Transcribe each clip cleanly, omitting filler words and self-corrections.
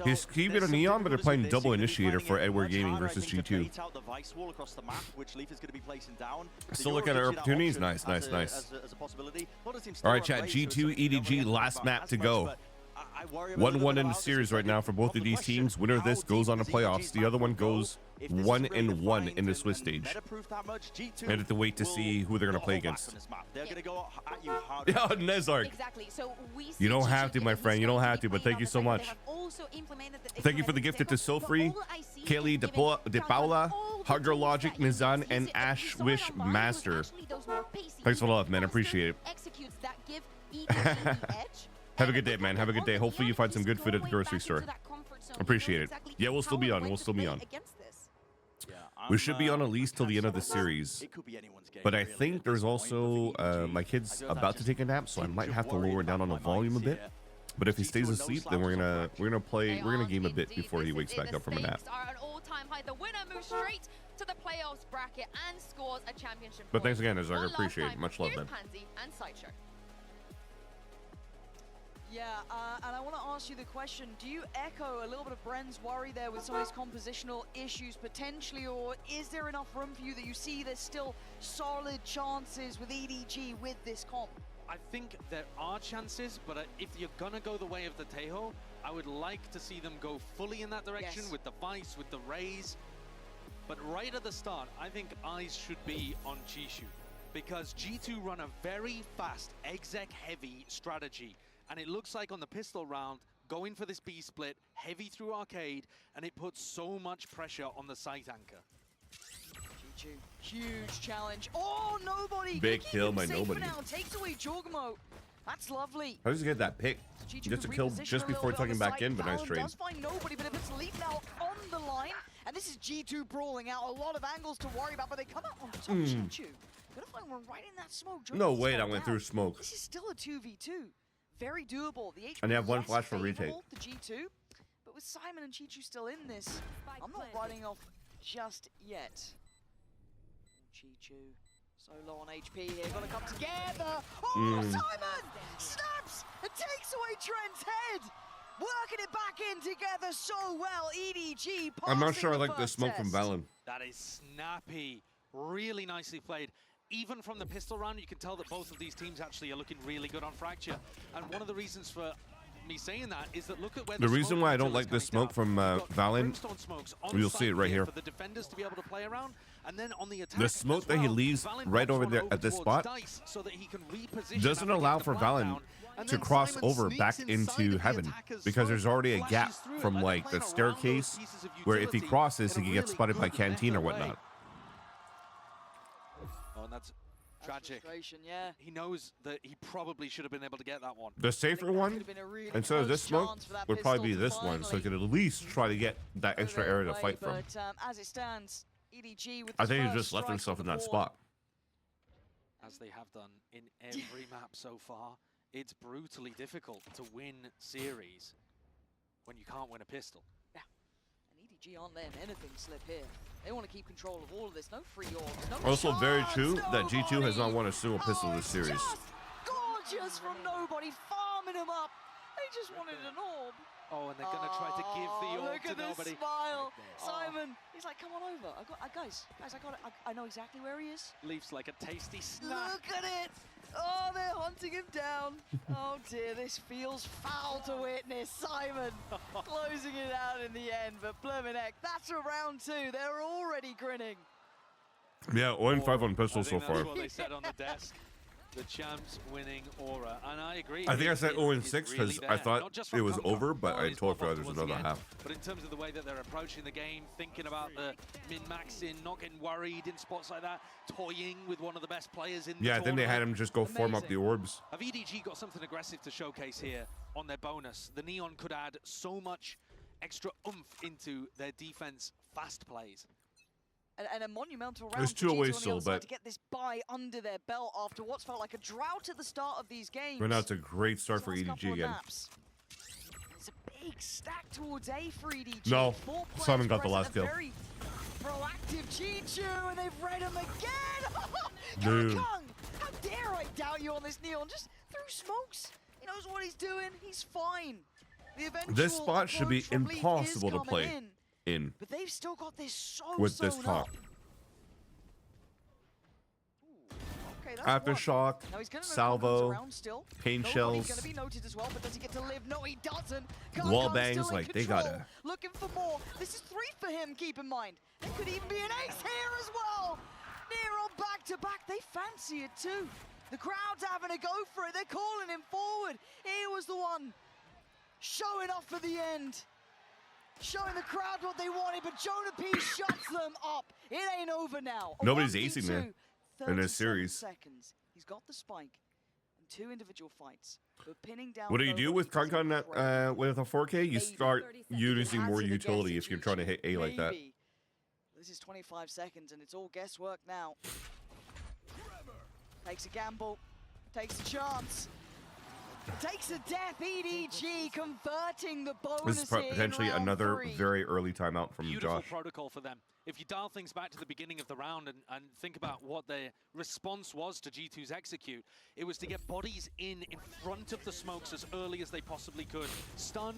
He's keeping a Neon, but they're playing double initiator for Edward Gaming versus G2. Still looking at opportunities. Nice. All right, chat. G2 EDG last map to go. 1-1 in the series right now for both of these teams. Winner of this goes on the playoffs. The other one goes 1-1 in the Swiss stage. I have to wait to see who they're going to play against. Yeah, Nezark. You don't have to, my friend. You don't have to, but thank you so much. Thank you for the gifted to Sofree, Kaylee De Paula, Hydro Logic, Nizan, and Ash Wish Master. Thanks for the love, man. I appreciate it. Have a good day, man. Have a good day. Hopefully you find some good food at the grocery store. Appreciate it. Yeah, we'll still be on. We should be on at least till the end of the series. But I think there's also my kid's about to take a nap, so I might have to lower down on the volume a bit. But if he stays asleep, then we're gonna game a bit before he wakes back up from a nap. But thanks again, Azar. I appreciate it. Much love, man. Yeah, and I want to ask you the question, do you echo a little bit of Bren's worry there with some of these compositional issues potentially, or is there enough room for you that you see there's still solid chances with EDG with this comp? I think there are chances, but if you're gonna go the way of the Tejo, I would like to see them go fully in that direction with the Vice, with the Raze. But right at the start, I think eyes should be on Chishu, because G2 run a very fast exec heavy strategy. And it looks like on the pistol round, going for this B split, heavy through arcade, and it puts so much pressure on the site anchor. G2, huge challenge. Oh, nobody! Big kill by nobody. Now. Takes away Jogmo. That's lovely. How does he get that pick? Just a kill just before tucking back in, but nice trade. Does find nobody, but if it's Leaf now on the line, and this is G2 brawling out, a lot of angles to worry about, but they come out on top of G2. Gonna find one right in that smoke. No way that went through smoke. This is still a 2v2. Very doable. The HP and they have one flash for retake. The G2, but with Simon and Chichu still in this, I'm not writing off just yet. Chichu, so low on HP here, gotta come together. Oh, Simon snaps and takes away Trent's head. Working it back in together so well. EDG. I'm not sure I like the smoke from Valen. That is snappy. Really nicely played. Even from the pistol round, you can tell that both of these teams actually are looking really good on Fracture. And one of the reasons for me saying that is that look at where the reason why I don't like this smoke from Valen, you'll see it right here. For the defenders to be able to play around, and then on the attack, the smoke that he leaves right over there at this spot doesn't allow for Valen to cross over back into heaven, because there's already a gap from like the staircase where if he crosses, he can get spotted by Canteen or whatnot. And that's tragic. Yeah. He knows that he probably should have been able to get that one. The safer one, instead of this smoke, would probably be this one, so he could at least try to get that extra area to fight from. As it stands, EDG with I think he just left himself in that spot. As they have done in every map so far, it's brutally difficult to win series when you can't win a pistol. Yeah. And EDG aren't letting anything slip here. They want to keep control of all of this. No free orbs. No also very true that G2 has not won a single pistol this series. Gorgeous from nobody, farming him up. They just wanted an orb. Oh, and they're going to try to give the orb to nobody. Look at this smile. Simon, he's like, come on over. Guys, I got it. I know exactly where he is. Leaf's like a tasty snack. Look at it. Oh, they're hunting him down. Oh dear, this feels foul to witness. Simon closing it out in the end, but blimmin' heck, that's a round two. They're already grinning. Yeah, 1-5 on pistol so far. That's what they said on the desk. The champs winning aura, and I agree. I think I said 0-6 because I thought it was over, but I told Fred there's another half. But in terms of the way that they're approaching the game, thinking about the min-maxing, not getting worried in spots like that, toying with one of the best players in the tournament. Then they had him just go form up the orbs. Have EDG got something aggressive to showcase here on their bonus? The Neon could add so much extra oomph into their defense fast plays. And a monumental round. There's two away still, but to get this bye under their belt after what's felt like a drought at the start of these games. Right now, it's a great start for EDG again. It's a big stack towards A for EDG. No, Simon got the last kill. Very proactive Chichu, and they've read him again. Dude. How dare I doubt you on this Neon? Just through smokes. He knows what he's doing. He's fine. The eventual This spot should be approach from Leaf is impossible to coming play in but they've still got this so with this sewn comp. up. Okay, that's one. Aftershock, Now he's gonna know salvo, Kankan's around still. pain Nobody's shells, gonna be noted as well, but does he get to live? No, he doesn't. wall Kankan's bangs. still in Like they control, gotta. looking for more. This is 3 for him, keep in mind. There could even be an ace here as well. Nero back to back. They fancy it too. The crowd's having a go for it. They're calling him forward. He was the one showing off for the end. Showing the crowd what they wanted, but Jonah P shuts them up. It ain't over now. Nobody's 1v2, acing there in this 37 series. Seconds. He's got the spike and 2 individual fights. But pinning down What do you do with nobody is Kankan incredible. with a 4K? You start using more Hazard a utility guess if you're trying to hit A like that. maybe. This is 25 seconds and it's all guesswork now. Takes a gamble, takes a chance. Takes a death, EDG converting the bonus This is here in potentially round another 3. very early timeout from Beautiful Josh. protocol for them. If you dial things back to the beginning of the round and think about what their response was to G2's execute, it was to get bodies in front of the smokes as early as they possibly could. Stun,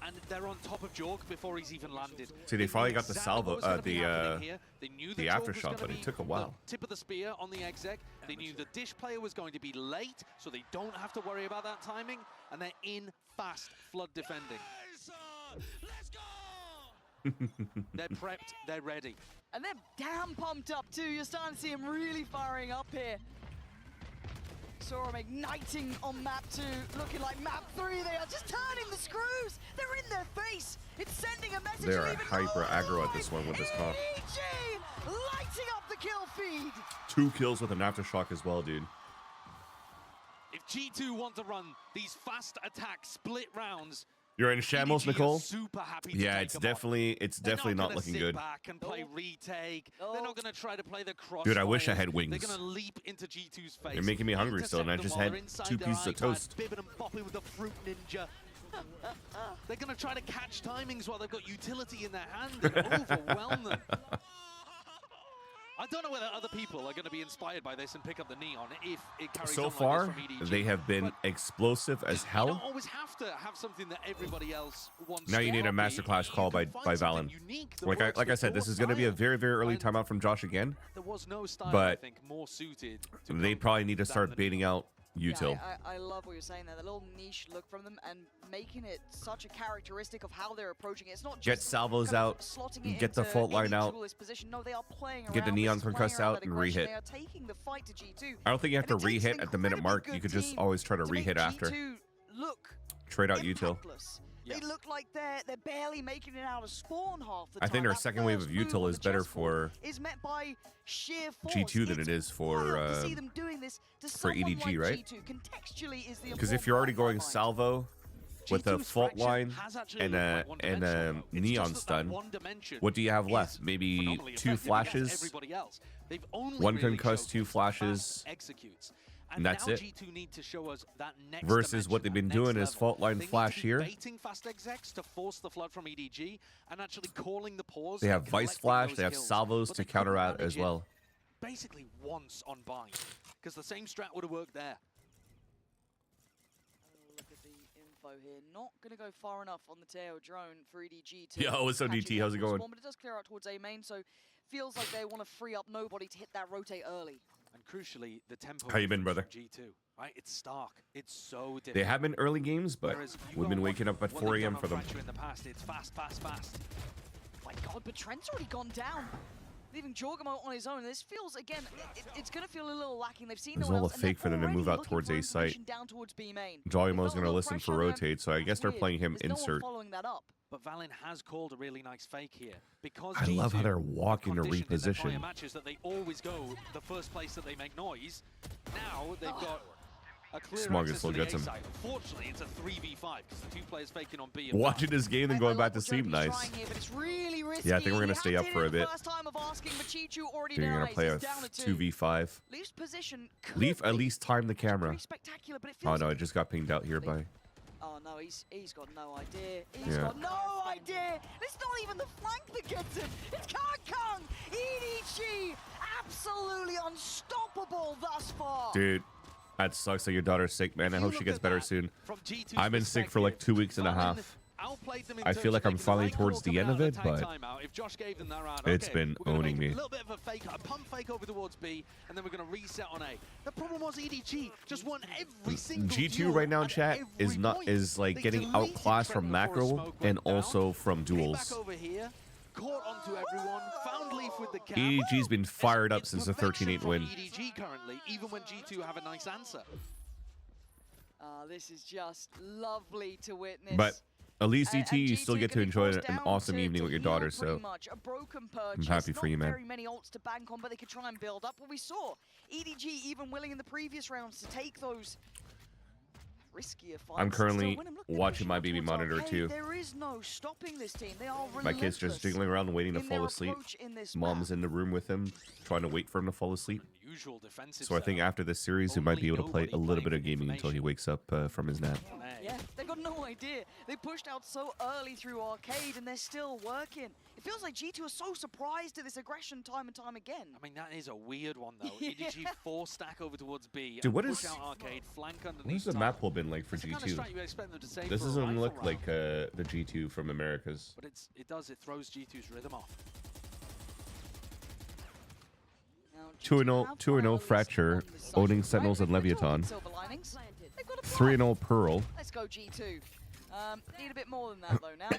and they're on top of Jorg before he's even landed. See, they finally got the exactly salvo, what was gonna be happening the here. They knew the that Jorg was aftershock, gonna but it be took a the while. Tip of the spear on the exec. They knew the dish player was going to be late, so they don't have to worry about that timing, and they're in fast flood defending. They're prepped, they're ready. And they're damn pumped up too. You're starting to see him really firing up here. Saw him igniting on map 2, looking like map 3. They are just turning the screws. They're in their face. It's sending a message. They are even hyper more aggro at alive. this one with this comp. EDG lighting up the kill feed. 2 kills with an aftershock as well, dude. If G2 want to run these fast attack split rounds, You're in shambles, EDG Nicole? are super happy to Yeah, take it's them definitely on. not They're looking sit good. back and play retake. They're not going to try to play the cross. Dude, I wish I had They're wings. going to leap into G2's face. You're making me hungry still, and I just had 2 pieces of toast. Bibbing and bopping with the fruit ninja. They're going to try to catch timings while they've got utility in their hand and overwhelm them. I don't know whether other people are going to be inspired by this and pick up the neon if it carries So on far, like this from EDG. they have been But explosive as you hell. don't always have to have something that everybody else wants. Now you to need a copy. masterclass You call can by find something Valen. unique that Like works I with said, this your is going to be a style. very, very early And timeout from Josh again. There was no style, But I think, more suited to They come probably need to down start the baiting out util. Yeah, I love what you're saying there. The little niche look from them and making it such a characteristic of how they're approaching it. It's not just Get salvos kind of out, slotting it get the into fault line any out, duelist position. No, they are playing get the around neon this, playing concuss around out that and aggression. rehit. They are taking the fight to G2. I don't think you have to And it takes an rehit at the minute incredibly mark. You good could just team always try to make rehit after. G2 look Trade out util. impactless. Yeah. They look like they're barely making it out of spawn half the I time. think their That second wave first of move util on is the better chessboard for is met by sheer force. G2 than It's it is for wild to see them doing this to for someone EDG, like right? G2. Contextually is the Because if important you're already part in my going mind. salvo with a G2's fault fraction line has actually and looked a like one-dimensional, though. It's neon just that stun, one dimension what do you have is left? Maybe phenomenally 2 effective against flashes, everybody else. They've only one really concuss, showcased 2 fast flashes, executes. and that's now it. G2 need to show us that next versus what they've dimension, been that doing next is level. fault line They need flash to be here. baiting fast execs to force the flood from EDG and actually calling the pause. They have and Vice collecting Flash, those they have kills. salvos But to they couldn't counteract manage as it well. basically once on bind, because the same strat would have worked there. Look at the info here. Not going to go far enough on the Teo drone for EDG to Yo, what's up, catch DT? How's it full going? spawn, but it does clear out towards A main, so feels like they want to free up nobody to hit that rotate early. And crucially, the tempo. How you been, brother? from G2, right? It's stark. It's so different. They have been early games, but Whereas you we've go been on waking up at what 4 they've a.m. done for on them. Fracture in the past. It's fast, fast, fast. My God, but Trent's already gone down. Leaving Jorgamo on his own. This feels, again, it's going to feel a little lacking. They've seen There's no all one the else, and fake for they're them to move already out towards looking A for site. information down towards B main. Jollymo's They felt going a to little listen for pressure on them. rotate, so I guess they're Weird. playing him There's no one insert. following that up. But Valen has called a really nice fake here. Because I love how G2 they're walking to conditioned in their prior reposition. matches that they always go the first place that they make noise. Now they've got a clear Smog access still to the gets A him. side. Unfortunately, it's a 3v5 because the 2 players faking on B. And Watching this game and I going like back to what sleep, Jovi's nice. trying here, but it's really risky. Yeah, I think we're He gonna stay had up to for hit a it the bit. First time of asking, but Chichu already Dude, you're going denies. to play a He's down to 2. 2v5. Leaf's position could Leaf at be least time the camera. pretty spectacular, but it Oh feels no, it just got pinged out here by... Oh no, he's got no idea. He's Yeah. got no idea. It's not even the flank that gets him. It's Kang. EDG, absolutely unstoppable thus far. Dude, That sucks that your daughter's sick, man. I hope she gets better soon. From G2's I've been sick for like 2 weeks and a half. I feel like I'm finally towards the end of it, but it's been owning me. A little bit of a fake, a pump fake over towards B, and then we're going to reset on A. The problem was EDG just won every single G2 right now, chat, is like getting outclassed from macro and also from duels. Caught onto everyone, found Leaf with the cap. EDG's been fired up since the 13-8 win. EDG currently, even when G2 have a nice answer. This is just lovely to witness. But at least ET, you still get to enjoy an awesome evening with your daughter, so I'm happy for you, man. Very many ults to bank on, but they could try and build up. What we saw, EDG even willing in the previous rounds to take those riskier fights. I'm currently watching my baby monitor too. There is no stopping this team. They are my kid's just jiggling around waiting to fall asleep. Mom's in the room with him, trying to wait for him to fall asleep. So I think after this series, we might be able to play a little bit of gaming until he wakes up from his nap. Yeah, they got no idea. They pushed out so early through arcade and they're still working. It feels like G2 are so surprised at this aggression time and time again. I mean, that is a weird one though. Yeah. EDG 4 stack over towards B. Dude, what is arcade, flank what is the map pool been like for G2? This doesn't look like the G2 from Americas. But it throws G2's rhythm off. 2-0 Fracture, owning Sentinels and Leviathan. 3-0 Pearl. Let's go G2. Need a bit more than that though now.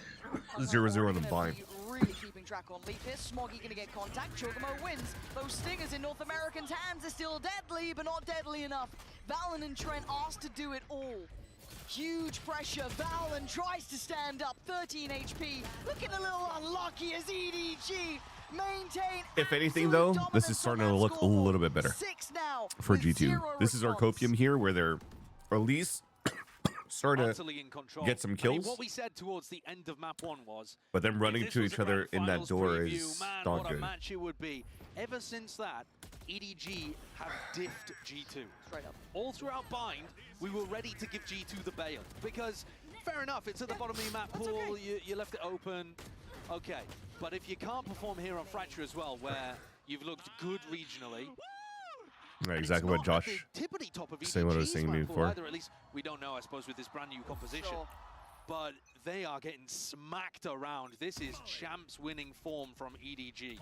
0-0 on the Vine. Really keeping track on Leaf here. Smoggy gonna get contact. Chogamo wins. Those stingers in North Americans' hands are still deadly, but not deadly enough. Valen and Trent asked to do it all. Huge pressure. Valen tries to stand up. 13 HP. Looking a little unlucky as EDG maintain. If anything, though, this is starting to look a little bit better for G2. This is our copium here, where they're at least starting to get some kills. What we said towards the end of map 1 was, but them running to each other in that door is not good. Match it would be. Ever since that, EDG have diffed G2. Straight up. All throughout Bind, we were ready to give G2 the bail because, fair enough, it's at the bottom of your map pool. Okay. You left it open. Okay, but if you can't perform here on Fracture as well, where you've looked good regionally. Right, exactly what Josh saying what I was saying to me before. Either, at least we don't know, I suppose, with this brand new composition. Sure. But they are getting smacked around. This is champs winning form from EDG.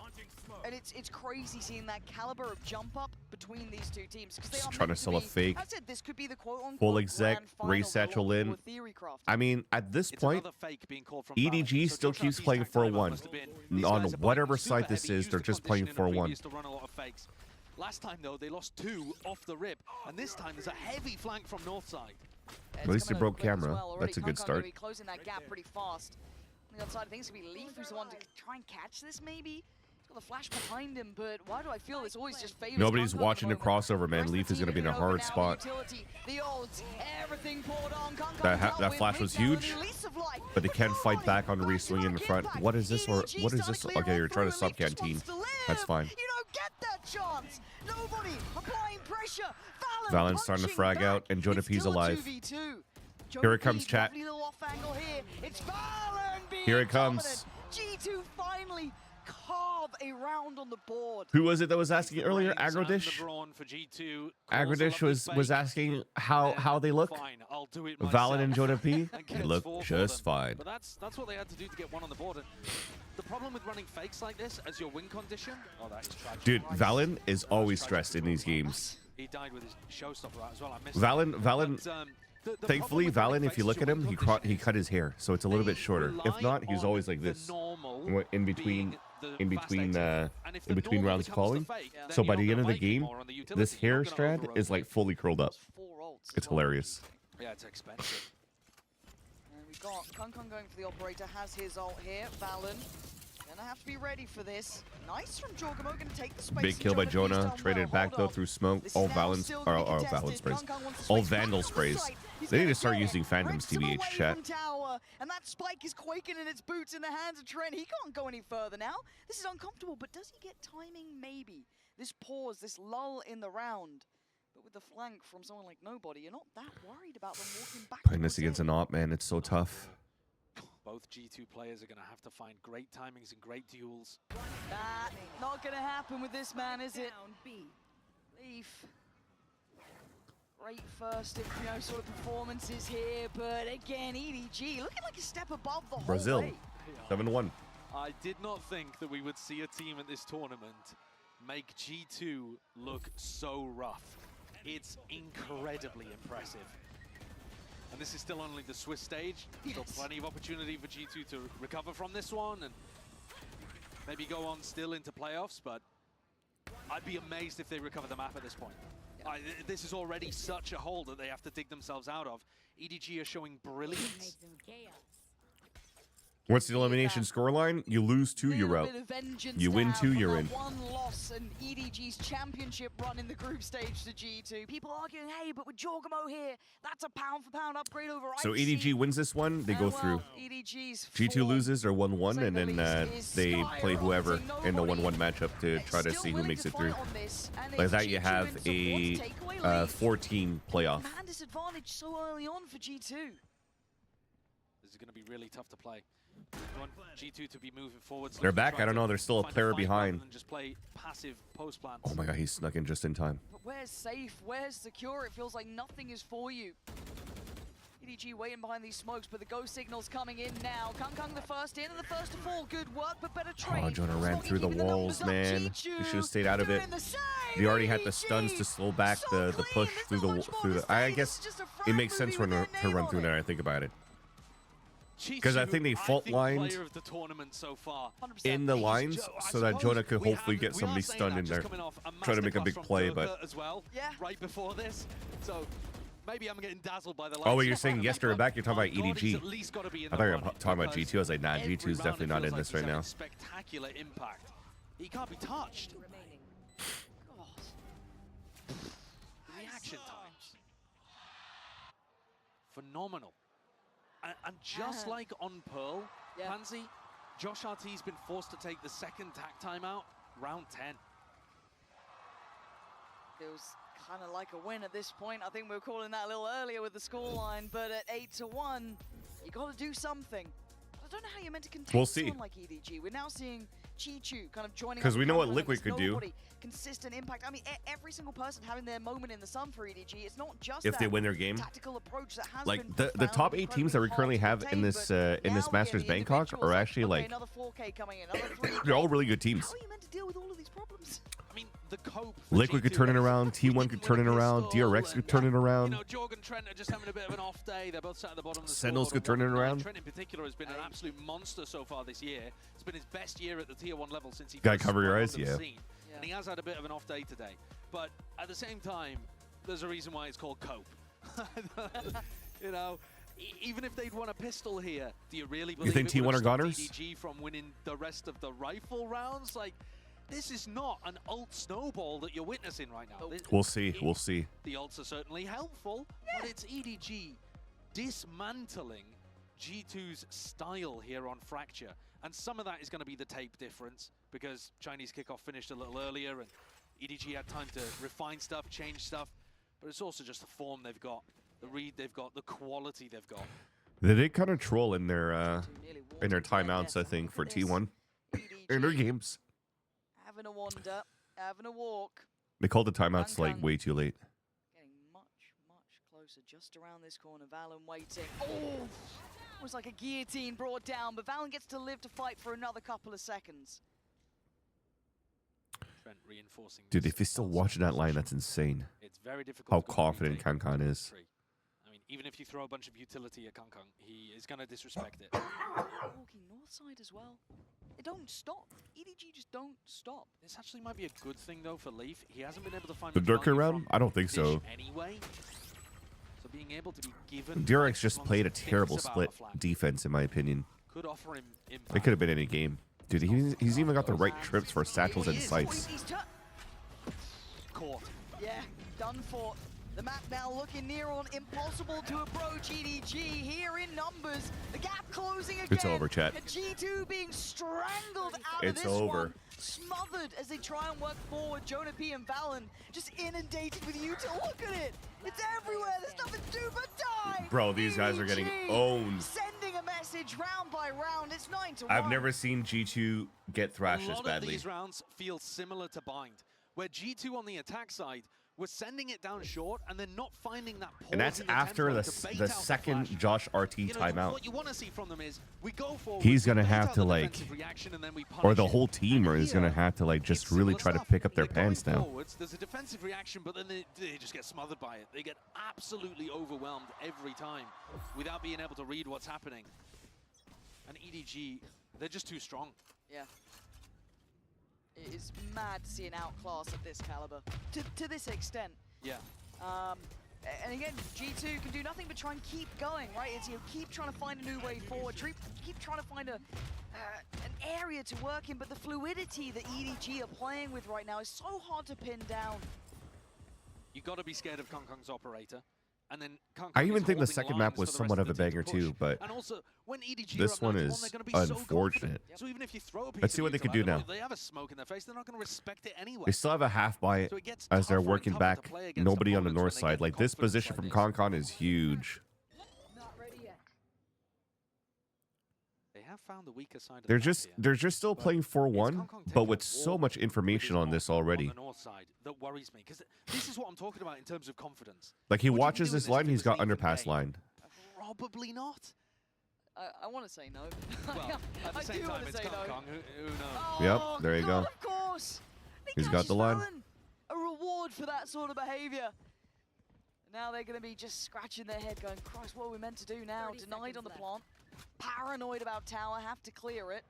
And it's crazy seeing that caliber of jump up between these two teams. They are trying to sell a fake. I said this could be the quote-unquote full exec, race satchel in. I mean, at this point, EDG still keeps playing 4-1. On whatever side this is, they're just playing 4-1. Last time, though, they lost 2 off the rip. And this time, there's a heavy flank from north side. At least they broke camera. That's a good start. Be closing that gap pretty fast. On the outside, I think it's going to be Leaf who's the one to try and catch this, maybe? He's got the flash behind him, but why do I feel this always just favors Nobody's watching the crossover, man. Leaf is going to be in a hard spot. That flash was huge, but they can't fight back on re-swing in the front. What is this? Or what is this? Okay, you're trying to sub canteen. That's fine. You don't get that chance. Nobody applying pressure. Valen's starting to frag out, and Jonah P's alive. Here it comes, chat. Here it comes. G2 finally carve a round on the board. Who was it that was asking earlier? Agrodish? Agrodish was asking how they look. Valen and Jonah P. They look just fine. But that's what they had to do to get one on the board. The problem with running fakes like this as your win condition, that is tragic. Dude, Valen is always stressed in these games. He died with his showstopper out as well. I missed Valen. Thankfully, Valen, if you look at him, he cut his hair, so it's a little bit shorter. If not, he's always like this, in between rounds calling. So by the end of the game, this hair strand is like fully curled up. It's hilarious. Yeah, it's expensive. And we've got Kunkun going for the operator, has his ult here. Valen gonna have to be ready for this. Nice from Jorgamo, gonna take the space. Big kill by Jonah, traded back though through smoke. All Valen sprays. All Vandal sprays. They need to start using Phantoms, TBH chat. And that spike is quaking in its boots in the hands of Trent. He can't go any further now. This is uncomfortable, but does he get timing? Maybe. This pause, this lull in the round. But with the flank from someone like Nobody, you're not that worried about them walking back. Playing this against an op, man, it's so tough. Both G2 players are going to have to find great timings and great duels. Not going to happen with this man, is it? Leaf. Great first, sort of performances here, but again, EDG looking like a step above the whole Brazil, way. 7-1. I did not think that we would see a team at this tournament make G2 look so rough. It's incredibly impressive. And this is still only the Swiss stage. Still plenty of opportunity for G2 to recover from this one and maybe go on still into playoffs, but I'd be amazed if they recover the map at this point. This is already such a hole that they have to dig themselves out of. EDG are showing brilliance. What's the elimination scoreline? You lose 2, you're out. You win 2, you're in. One loss and EDG's championship run in the group stage to G2. People arguing, hey, but with Jorgamo here, that's a pound-for-pound upgrade over So IC. EDG wins this one, they go through. EDG's G2 loses or 1-1, and then they play whoever in the 1-1 matchup to try to see who makes it through. Like that, you have a 14 playoff. Man disadvantage so early on for G2. This is going to be really tough to play. You want G2 to be moving forwards. They're back. I don't know. There's still a player behind. Just play passive post plants. Oh my god, he snuck in just in time. But where's safe? Where's secure? It feels like nothing is for you. EDG waiting behind these smokes, but the go signal's coming in now. Kung the first in and the first to fall. Good work, but better trade. Oh, Jonah ran through the walls, man. He should have stayed out of it. He already had the stuns to slow back the push through the. I guess it makes sense for him to run through there. I think about it. Because I think they fault lined in the lines so that Jonah could hopefully get somebody stunned in there, trying to make a big play. But right before this, so maybe I'm getting dazzled by the. Oh, wait, you're saying yesterday back? You're talking about EDG. I thought you were talking about G2. I was like, nah, G2 is definitely not in this right now. Spectacular impact. He can't be touched. Reaction times, phenomenal. And just like on Pearl, Pansy, Josh RT's been forced to take the second tack timeout, round 10. Feels kind of like a win at this point. I think we were calling that a little earlier with the scoreline, but at 8-1, you got to do something. I don't know how you're meant to contain someone like EDG. We're now seeing Chi-Chu kind of joining. Because we know what Liquid could do. Consistent impact. I mean, every single person having their moment in the sun for EDG. It's not just if they win their game. Tactical approach that has like the top 8 teams that we currently have in this Masters Bangkok are actually like they're all really good teams. How are you meant to deal with all of these problems? I mean, the cope. Liquid could turn it around. T1 could turn it around. DRX could turn it around. You know, Jorg and Trent are just having a bit of an off day. They're both sat at the bottom of the Sentinels could turn it around. Trent in particular has been an absolute monster so far this year. It's been his best year at the tier 1 level since he gotta cover your eyes, yeah. And he has had a bit of an off day today. But at the same time, there's a reason why it's called cope. You know, even if they'd won a pistol here, do you really believe you think T1 are goners? EDG from winning the rest of the rifle rounds? Like, this is not an ult snowball that you're witnessing right now. We'll see. We'll see. The ults are certainly helpful, but it's EDG dismantling G2's style here on Fracture. And some of that is going to be the tape difference because Chinese kickoff finished a little earlier and EDG had time to refine stuff, change stuff. But it's also just the form they've got, the read they've got, the quality they've got. They did kind of troll in their timeouts, I think, for T1 in their games. Having a wander, having a walk. They called the timeouts like way too late. Getting much closer, just around this corner. Valen waiting. Oh, it was like a guillotine brought down, but Valen gets to live to fight for another couple of seconds. Trent reinforcing. Dude, if he's still watching that line, that's insane. It's very difficult. How confident Kankan is. I mean, even if you throw a bunch of utility at Kankan, he is going to disrespect it. Walking north side as well. They don't stop. EDG just don't stop. This actually might be a good thing though for Leaf. He hasn't been able to find the Durker round. I don't think so. Anyway, so being able to be given. DRX just played a terrible split defense, in my opinion. Could offer him impact. It could have been any game, dude. He's even got the right trips for satchels and sights. Caught. Yeah, done for. The map now looking near on impossible to approach EDG here in numbers. The gap closing again. It's over, chat. And G2 being strangled out it's of this over. one. Smothered as they try and work forward. Jonah P and Valen just inundated with util. Look at it. It's everywhere. There's nothing to do but die. Bro, these guys are getting owned. Sending a message round by round. It's 9-1. I've never seen G2 get thrashed this badly. These rounds feel similar to Bind, where G2 on the attack side We're sending it down short and then not finding that pause. And that's in the after tempo to bait the out second flash. Josh RT You know, timeout. what you want to see from them is we go forward, He's we gonna bait have out to the like, defensive reaction, and then we or punish the it. whole team And is gonna here, have to like just it's really similar try to stuff. pick up their They're going pants now. forwards, there's a defensive reaction, but then they just get smothered by it. They get absolutely overwhelmed every time without being able to read what's happening. And EDG, they're just too strong. Yeah. It is mad to see an outclass at this caliber, to this extent. Yeah. And again, G2 can do nothing but try and keep going, right? It's, you know, keep trying to find a new way forward, keep trying to find an area to work in, but the fluidity that EDG are playing with right now is so hard to pin down. You got to be scared of Kong Kong's operator. And then I even think the second map was somewhat of a banger too, but and also, when EDG this one is unfortunate. So even if you throw a piece Let's see of what they neutral can do at now. them, they have a smoke in their face, they're not going to respect it anyway. They still have a half buy So it gets as they're tougher and working tougher back. to play against Nobody on the opponents north when they side. get Like this confidence position like from this. Concon is huge. They have found the weaker side of They're the map just here. they're just still But playing 4-1, Kong Kong but taking with a so walk much with information his on this mom already. On the north side that worries me, because this is what I'm talking about in terms of confidence. Like he What you can watches do in this this line, he's got Champions League underpass game. line. Probably not. I want to say no. Well, at the I same do time, want to it's say Kong no. Kong. Who knows? Oh, Yep, there you God, go. Of course. He He's got catches the line. Valen. A reward for that sort of behavior. Now they're going to be just scratching their head going, Christ, what are we meant to do now? Denied on the plant. Paranoid about tower, have to clear it.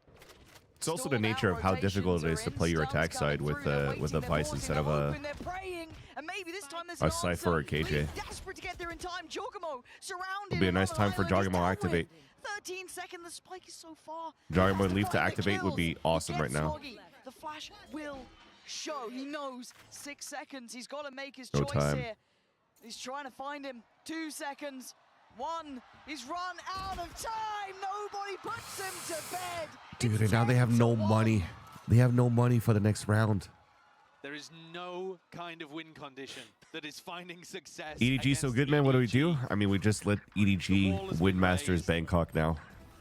It's also the Stalled nature out of how difficult it is rotations to are play your in, attack stunts coming side with through, they're a waiting, they're Vice pausing, instead they're of a hoping, they're praying, and maybe this time there's a an Cypher or answer. KJ. Lee's desperate to get there in time. Jogamo surrounded. It'll be a and nice on time for an island, he's Jogamo dealt activate. with. 13 seconds, the spike is so far. Jogamo Has to leave to find the activate would be kills. awesome He right gets now. Smoggy. The flash will show. He knows 6 seconds. He's got to make his No choice time. here. He's trying to find him. 2 seconds. 1. He's run out of time. Nobody puts him to bed. Dude, It's and now they have no 10-1. money. They have no money for the next round. There is no kind of win condition that is finding success. EDG so against good, man. What do we EDG. do? I mean, we just let EDG win Masters Bangkok now.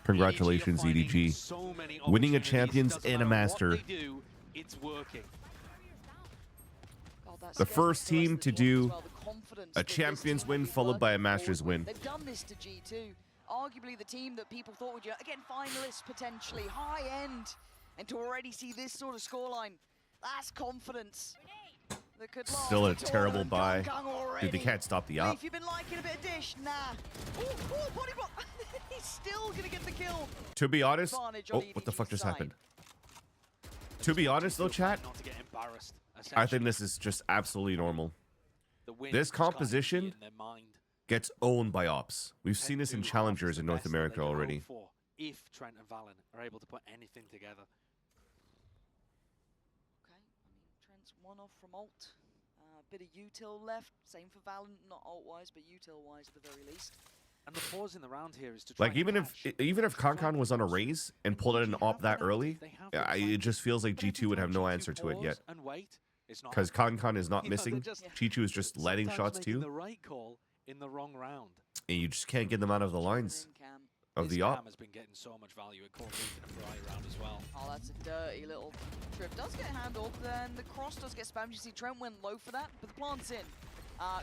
Congratulations, EDG are finding EDG. so many Winning a opportunities. Champions Doesn't and a matter Master. What they do, it's working. God, that's The scary first for the rest team of to the team as do well, the confidence a that this Champions team will win be followed by a working Masters forward win. with. They've done this to G2. Arguably the team that people thought would, again, finalists potentially, high end. And to already see this sort of scoreline, that's confidence. That could last Still a the terrible tournament. buy. Kong already. Dude, they can't stop the op. If you've been liking a bit of dish, nah. Ooh, body block. He's still gonna get the kill. To be honest, Advantage on oh, what the fuck EDG's just side. happened? To be honest though, chat, Not to get embarrassed. I think this is just absolutely normal. The win This just can't be composition in their mind. Gets owned by ops. We've seen this in Who challengers offers in the North best that they America can hope already. for if Trent and Valen are able to put anything together. Okay, I mean, Trent's one off from ult. Bit of util left. Same for Valen, not ult-wise, but util-wise at the very least. And the pause in the round here is to try Like and even if catch Concon was on a raise and pulled out an EDG op have that the early, they have the it just feels like But every G2 would have time no G2 answer to it yet. pause and wait, it's not Because happening. Concon is not You know, they're missing. just Chichu is just letting sometimes shots making too, the right call in the wrong round. and you just can't get them out of the lines In cam. of This the op. Cam has been getting so much value at Core League in a Ferrari round as well. Oh, that's a dirty little trip. Does get handled, then the cross does get spammed. You see Trent went low for that, but the plant's in.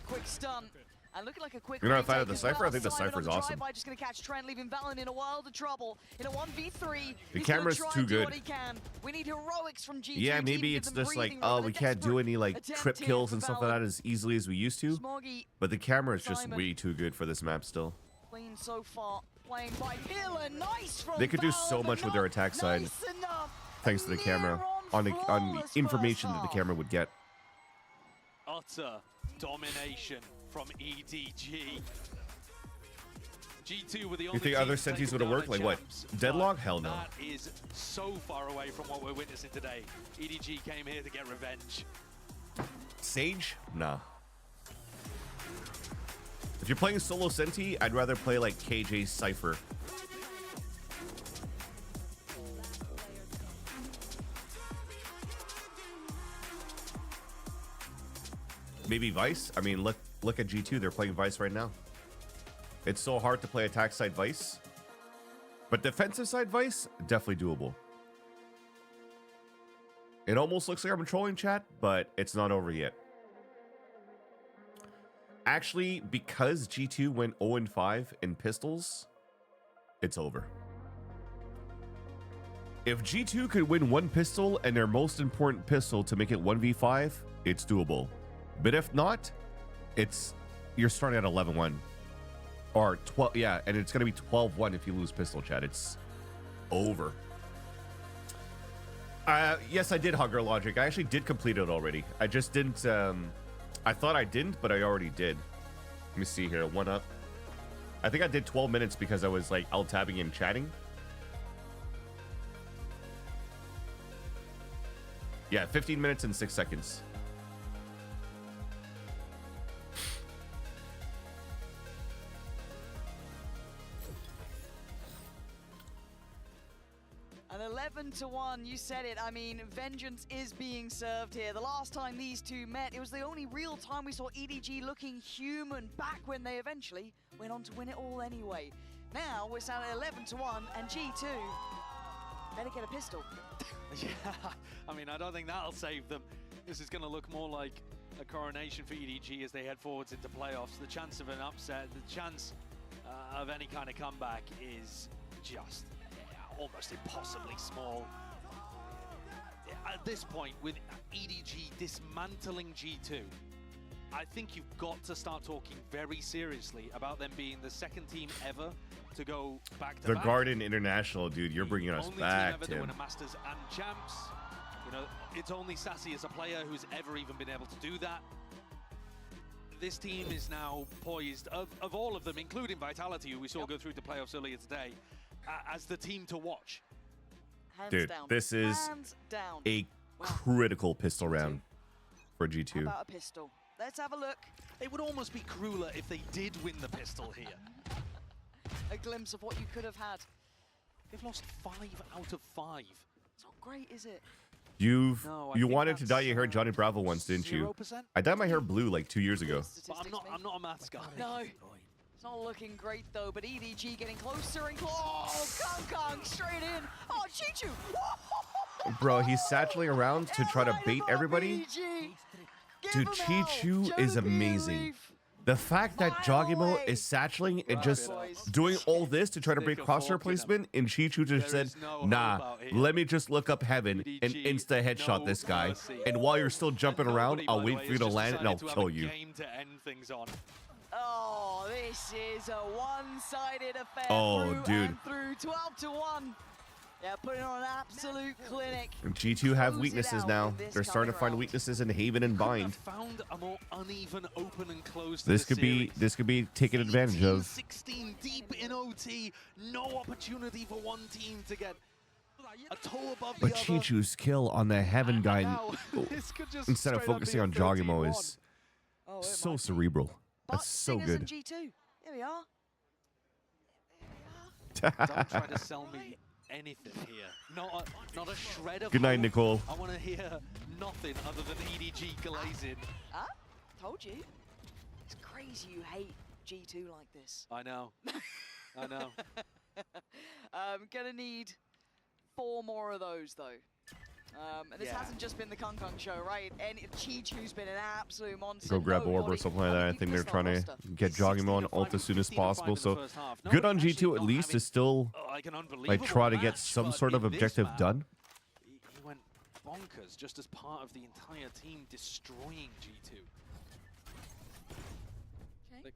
Quick stun. And looking like a quick You know, if I had retake the as Cypher, well. I think the Simon Cypher's on the awesome. drive-by, just going to catch Trent, leaving Valen in a world of trouble. In a 1v3, The he's gonna camera's try too and do good. what he can. We need heroics from G2 Yeah, to maybe even it's give them just like, breathing room, oh, but we a can't do desperate any like attempt trip here kills for and stuff like Valen. that as easily as we used to. Smoggy, But the camera is just Simon. way too good for this map still. clean so far. Playing by Pillar, nice from They could do Valen, so but much with their not attack side, nice enough. thanks to the camera, on the flawless information first that the half. camera would get. Utter domination from EDG. G2 were the only You think team other to take sentis them would have down worked? at Like what? champs, Deadlock? but Hell no. That is so far away from what we're witnessing today. EDG came here to get revenge. Sage? Nah. If you're playing solo Senti, I'd rather play like KJ Cypher. Maybe Vice? I mean, look at G2. They're playing Vice right now. It's so hard to play attack side Vice. But defensive side Vice, definitely doable. It almost looks like I'm trolling chat, but it's not over yet. Actually, because G2 went 0-5 in pistols, it's over. If G2 could win one pistol and their most important pistol to make it 1v5, it's doable. But if not, you're starting at 11-1. Or 12, yeah, and it's going to be 12-1 if you lose pistol, chat. It's over. Yes, I did Hugger Logic. I actually did complete it already. I just didn't, I thought I didn't, but I already did. Let me see here, 1 up. I think I did 12 minutes because I was like alt-tabbing and chatting. Yeah, 15 minutes and 6 seconds. An 11-1, you said it. I mean, vengeance is being served here. The last time these two met, it was the only real time we saw EDG looking human back when they eventually went on to win it all anyway. Now we're down at 11-1, and G2 better get a pistol. Yeah, I mean, I don't think that'll save them. This is going to look more like a coronation for EDG as they head forwards into playoffs. The chance of an upset, the chance of any kind of comeback is just almost impossibly small. At this point, with EDG dismantling G2, I think you've got to start talking very seriously about them being the second team ever to go back to The back. Garden International, dude, you're bringing us back, Only team ever Tim. to win a Masters and Champs. You know, it's only Sassy as a player who's ever even been able to do that. This team is now poised, of all of them, including Vitality, who we saw go through to playoffs earlier today, as the team to watch. Hands Dude, down. this is Hands down. a critical pistol round for How G2. about a pistol? Let's have a look. It would almost be crueler if they did win the pistol here. A glimpse of what you could have had. They've lost 5 out of 5. It's not great, is it? You No, I you think wanted to that's, dye your hair Johnny Bravo once, didn't you? 0%? I dyed my hair blue like 2 years ago. But I'm not a maths guy. No. It's not looking great though, but EDG getting closer and closer. Oh, Kong straight in. Oh, Chichu. Bro, he's satchling around to try to bait everybody. Dude, Chichu is amazing. The fact that Jogimo is satcheling and just doing all this to try to break crosshair placement, and Chichu just said, nah, let me just look up heaven and insta headshot this guy. And while you're still jumping around, I'll wait for you to land and I'll kill you. Oh, this is a one-sided affair. Oh, dude. And through 12-1. Yeah, putting on an absolute clinic. And G2 have weaknesses now. They're starting to find weaknesses in Haven and Bind. Found a more uneven open and close to This the could be taken advantage of. 16 deep in OT, no opportunity for one team to get a toe above the But other. Chichu's kill on the Heaven guy, Now, this could just instead of straight up focusing be a on Jogimo, 13-1. is Oh, it so might be. cerebral. But That's so Singers and good. G2. Here we are. Don't try to sell me anything here. Not a shred of Good night, hope. Nicole. I want to hear nothing other than EDG glazing. Huh? Told you. It's crazy you hate G2 like this. I know. I know. Gonna need 4 more of those though. And this Yeah. hasn't just been the Kung show, right? And Chi-Chu's been an absolute monster. Go grab orb or Nobody- something like that. I think they're missed trying our to roster. get Jogimo on ult as soon as possible. So good on G2 at least to still like try to get some sort of objective done. He went bonkers just as part of the entire team destroying G2. Okay.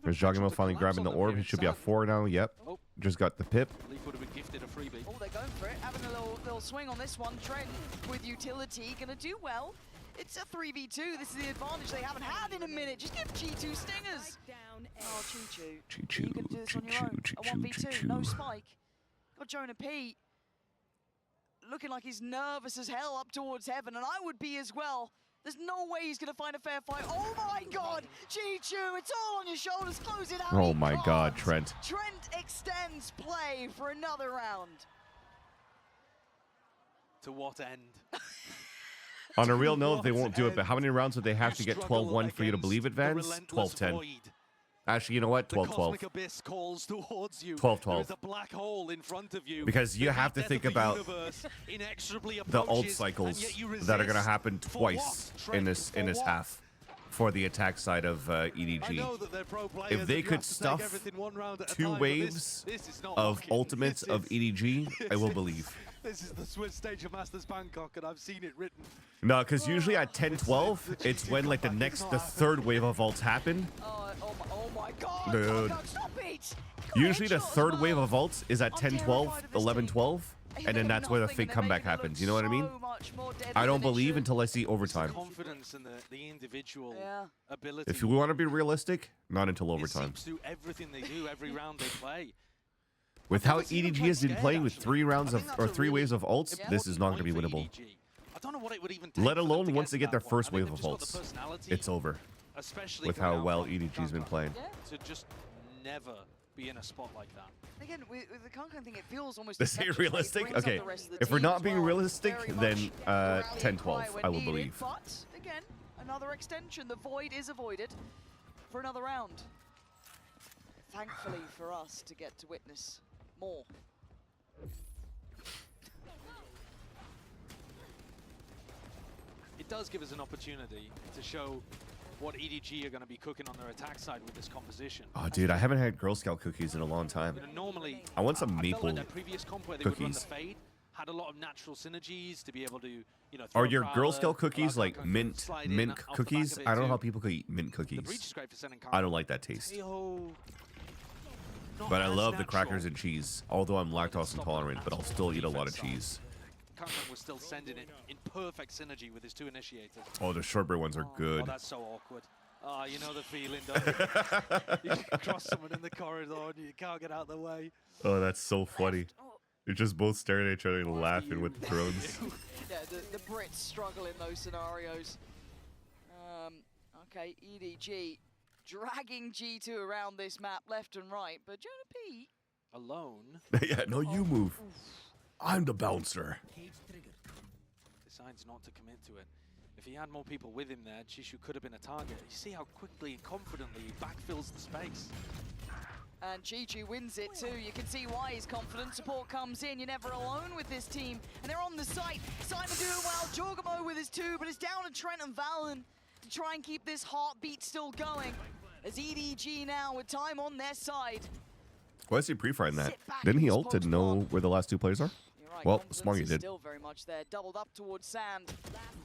There's Jogimo finally grabbing the orb. He should be at 4 now. Yep. Oh, Just got the pip. Leaf would have been gifted a freebie. Oh, they're going for it. Having a little swing on this one. Trent with utility. Gonna do well. It's a 3v2. This is the advantage they haven't had in a minute. Just give G2 stingers. Oh, Chi-Chu. Chi-Chu, You can do this on your own. A Chi-Chu, 1v2. Chi-Chu. No spike. Got Jonah P. Looking like he's nervous as hell up towards heaven, and I would be as well. There's no way he's gonna find a fair fight. Oh my God, Chi-Chu, it's all on your shoulders. Close it out. Oh He my can't. God, Trent. Trent extends play for another round. To what end? On a real note, they won't do it, but how many rounds would they have to get 12-1 for you to believe it, Vance? 12-10. Actually, you know what? 12-12. The cosmic abyss calls towards you. 12-12. There is a black hole in front of you. Because you The have to death think of the about universe inexorably the ult approaches, cycles and yet you that are going to resist. happen For twice what, in Trent? this For what? half. for the attack side of EDG. If they could stuff 2 waves of ultimates of EDG, I will believe. This is the Swiss stage of Masters Bangkok, and I've seen it written. No, because usually at 10-12, it's when like the 3rd wave of ults happen. Oh my god! Dude. God, stop it! Usually the 3rd wave of ults is at 10-12, 11-12, and then that's where the fake comeback happens. You know what I mean? I don't believe until I see overtime. Confidence in the individual ability. If you want to be realistic, not until It overtime. seeps through everything they do, every round they play. With how EDG has been playing with 3 rounds of or 3 waves of ults, this is not going to be winnable. I don't know what it would even take Let for them alone to once get they to get their that point. first I think wave of they've just got the ults. personality, It's over. especially With coming how out well from EDG's been Bangkok, playing. to just never be in a spot like that. Again, with the Kankan thing, it feels almost. This ain't infectious, right? It realistic? brings up Okay, the rest of the if we're team not as being well. realistic, Very then much rally 10-12, cry when I will needed, believe. But again, another extension. The void is avoided for another round. Thankfully for us to get to witness more. It does give us an opportunity to show what EDG are going to be cooking on their attack side with this composition. Oh, dude, I haven't had Girl Scout cookies in a long time. You know, normally, I want some I felt maple like their previous comp where they would run the cookies. fade had a lot of natural synergies to be able to, you know. Are throw your Prowler, Girl Scout cookies allow like Kankan to mint slide in off the back cookies? of it I don't know too. how people could eat mint The breach cookies. is great for sending I don't like that taste. Teho, not But I as love the natural. crackers and cheese. Although I'm lactose intolerant, but I'll still eat a lot of cheese. Kankan was still sending it in perfect synergy with his 2 initiators. Oh, the shortbread ones are Oh, good. that's so awkward. Ah, you know the feeling, don't you? You cross someone in the corridor and you can't get out of the way. Oh, that's so funny. Oh, They're just both staring at each other and laughing with thrones. yeah, the Brits struggle in those scenarios. Okay, EDG dragging G2 around this map left and right, but Jonah P. Alone Yeah, no, you move. I'm the bouncer. decides not to commit to it. If he had more people with him there, Chishu could have been a target. You see how quickly and confidently he backfills the space. And Chichu wins it too. You can see why he's confident. Support comes in. You're never alone with this team. And they're on the site. Simon doing well. Jorgamo with his 2, but it's down to Trent and Valen to try and keep this heartbeat still going. As EDG now with time on their side. Why is he pre-firing that? Sit back Didn't he in ult to this know post-bomb. where the last 2 players are? You're right, Well, confidence Smongy is did. still very much there. Doubled up towards Sand.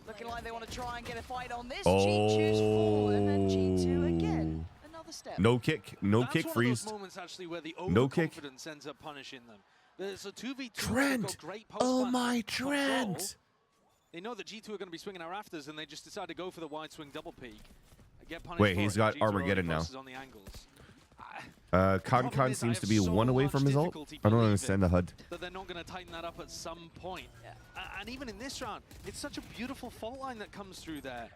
Looking like they want to try and get a fight on this. Oh. G2's 4, and then G2 again. Another step. No kick. No That's kick one freeze. of those moments actually where the No kick. overconfidence ends up punishing them. There's a 2v2. they've Trent! got great post Oh plant my control. Trent! They know that G2 are going to be swinging our rafters, and they just decide to go for the wide swing double peak. Get punished Wait, for he's it. got G2 already Armageddon now. crosses on the angles. problem Kankan is I seems to have be so 1 away much from his ult. difficulty I don't believing understand the HUD. that they're not going to tighten that up at some point. Yeah. And even in this round, it's such a beautiful fault line that comes through there.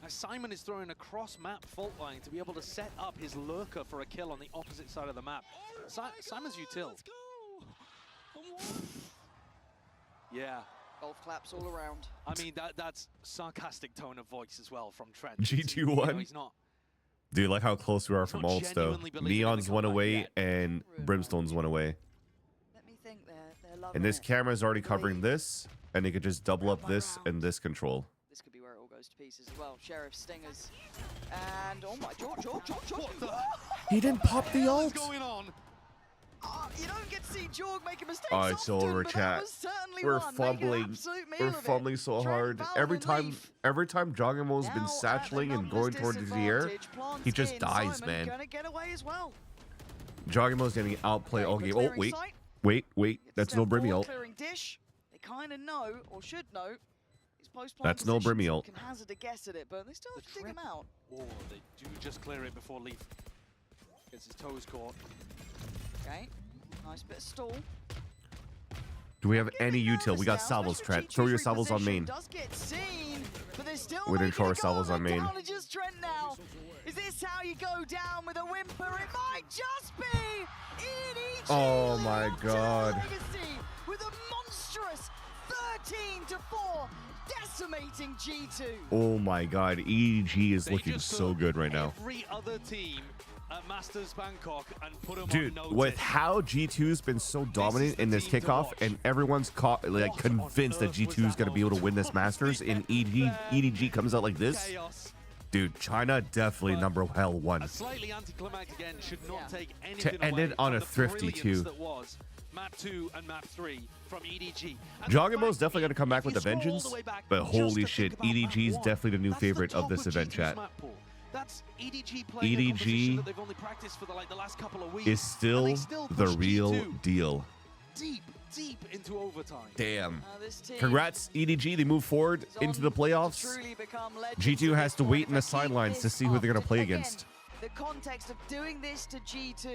As Simon is throwing a cross-map fault line to be able to set up his lurker for a kill on the opposite side of the map. Simon's util. Yeah. Golf claps all around. I mean, that's sarcastic tone of voice as well from Trent. G2 You know, won. he's not. Dude, like how close we are from not ults though. genuinely believing in the Neon's 1 comeback away yet. and Brimstone's 1 away. Let me think they're loving And this it. camera is already covering this, and they could just double up this and this control. This could be where it all goes to pieces as well. Sheriff Stingers. And oh my, George. What the He didn't pop the hell is ult! going on? You don't get to see Jorg making mistakes Oh, it's often, over, but chat. that was certainly We're one. Making an fumbling. absolute meal We're of it. fumbling so Trent, hard. Valen, Every and time Leaf. Jogamo's been Now satcheling at a and going numbers towards the air, disadvantage, plants he just in. dies, Simon man. Gonna get away as well. Jogamo's getting outplay all Okay, game. we're Oh, clearing wait. sight. Wait. Gets That's step no Brimmy forward, ult. Clearing dish. They kind of know, or should know. His post-plant That's no positions Brimmy ult. Can hazard a guess at it, but they still have to dig him out. Oh, they do just clear it before Leaf gets his toes caught. Okay, nice bit of stall. Do we have Getting any util? nervous We got now, salvos, especially Trent. with Throw your G2's salvos on reposition. main. Does get seen, but they're still We didn't making throw a our go salvos of on it. main. Down to just Trent now. Is this how you go down with a whimper? It might just be EDG. Oh my living up to God. their legacy with a monstrous 13-4, decimating G2. Oh my god, EDG is They looking just so took good right now. Every other team at Masters Bangkok and put them Dude, on notice. with how G2's been so dominant the in this team to kickoff, watch. and everyone's like What on convinced that earth was G2 is that going to be able to moment? win this What Masters, was and there? EDG comes out like this, Chaos. Dude, China definitely But number one. A slightly anticlimactic end should not take To anything end away it on from a the thrifty brilliance too. that was Map 2 and Map 3 from EDG. And Joggerbo's the fact definitely going to come back if with you a scroll all vengeance, the way back but just holy to shit, think about Map EDG is 1, definitely the new that's favorite the of top this event, G2's chat. map pool. That's EDG playing a composition EDG that they've only practiced for the last couple of weeks, is still and they still the push real G2 deal. deep into overtime. Damn. This team Congrats, EDG. They move forward is into on the to playoffs. truly become legends G2 at has this to point. wait If in they the keep sidelines to this see who they're going up, to play again, against. the context of doing this to G2